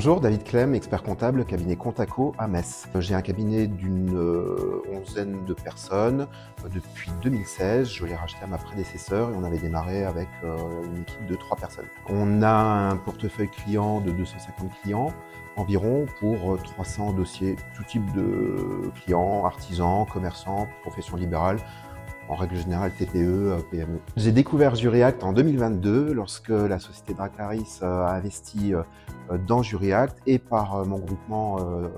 Bonjour, David Clem, expert comptable, cabinet Contaco à Metz. J'ai un cabinet d'une onzaine de personnes depuis 2016. Je l'ai racheté à ma prédécesseur et on avait démarré avec une équipe de 3 personnes. On a un portefeuille client de 250 clients environ pour 300 dossiers, tout type de clients, artisans, commerçants, professions libérales. En règle générale, TPE, PME. J'ai découvert Juriact en 2022 lorsque la société Dracaris a investi dans Juriact et par mon groupement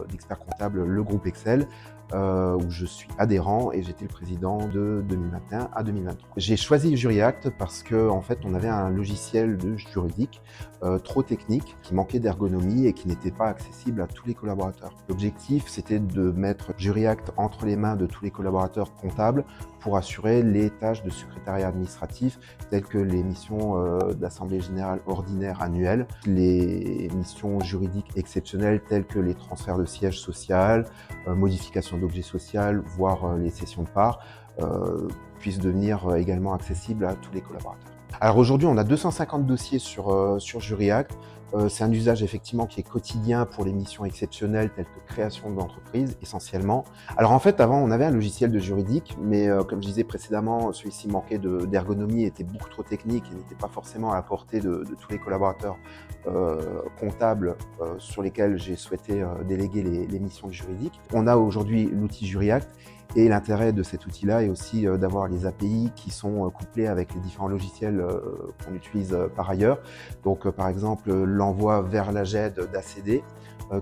d'experts comptables, le groupe Excel, où je suis adhérent et j'étais le président de 2021 à 2023. J'ai choisi Juriact parce que en fait, on avait un logiciel de juridique trop technique, qui manquait d'ergonomie et qui n'était pas accessible à tous les collaborateurs. L'objectif, c'était de mettre Juriact entre les mains de tous les collaborateurs comptables pour assurer les tâches de secrétariat administratif telles que les missions d'assemblée générale ordinaire annuelle, les missions juridiques exceptionnelles telles que les transferts de sièges social, modification d'objets social, voire les cessions de parts, puissent devenir également accessibles à tous les collaborateurs. Alors aujourd'hui, on a 250 dossiers sur Juriact. C'est un usage effectivement qui est quotidien pour les missions exceptionnelles telles que création d'entreprise essentiellement. Alors en fait, avant, on avait un logiciel de juridique, mais comme je disais précédemment, celui-ci manquait d'ergonomie, était beaucoup trop technique et n'était pas forcément à la portée de tous les collaborateurs comptables sur lesquels j'ai souhaité déléguer les missions de juridique. On a aujourd'hui l'outil Juriact. Et l'intérêt de cet outil-là est aussi d'avoir les API qui sont couplés avec les différents logiciels qu'on utilise par ailleurs. Donc par exemple l'envoi vers la GED d'ACD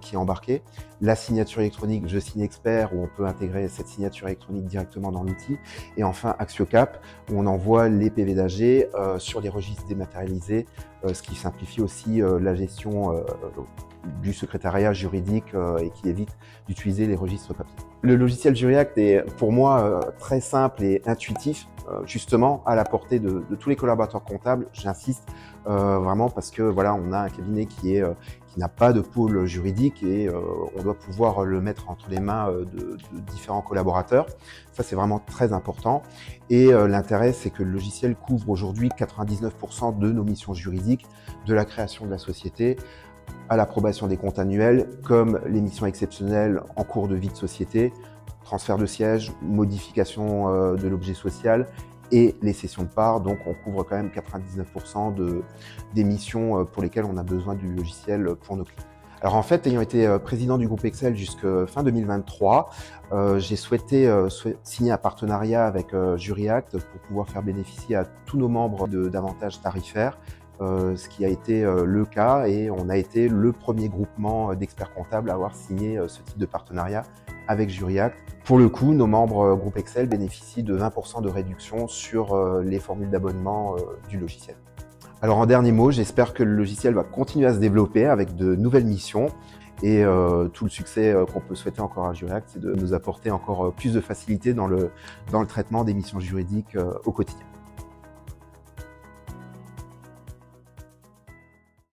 qui est embarqué, la signature électronique Je Signe Expert où on peut intégrer cette signature électronique directement dans l'outil, et enfin AxioCap où on envoie les PV d'AG sur des registres dématérialisés, ce qui simplifie aussi la gestion du secrétariat juridique et qui évite d'utiliser les registres papier. Le logiciel Juriact est pour moi très simple et intuitif, justement à la portée de tous les collaborateurs comptables. J'insiste vraiment parce que voilà, on a un cabinet qui n'a pas de pôle juridique et on doit pouvoir le mettre entre les mains de différents collaborateurs. Ça, c'est vraiment très important. Et l'intérêt, c'est que le logiciel couvre aujourd'hui 99% de nos missions juridiques, de la création de la société à l'approbation des comptes annuels, comme les missions exceptionnelles en cours de vie de société, transfert de siège, modification de l'objet social et les cessions de parts. Donc on couvre quand même 99% des missions pour lesquelles on a besoin du logiciel pour nos clients. Alors en fait, ayant été président du groupe Excel jusqu'à fin 2023, j'ai souhaité signer un partenariat avec Juriact pour pouvoir faire bénéficier à tous nos membres d'avantages tarifaires, ce qui a été le cas, et on a été le premier groupement d'experts comptables à avoir signé ce type de partenariat avec Juriact. Pour le coup, nos membres groupe Excel bénéficient de 20% de réduction sur les formules d'abonnement du logiciel. Alors en dernier mot, j'espère que le logiciel va continuer à se développer avec de nouvelles missions, et tout le succès qu'on peut souhaiter encore à Juriact, c'est de nous apporter encore plus de facilité dans le traitement des missions juridiques au quotidien.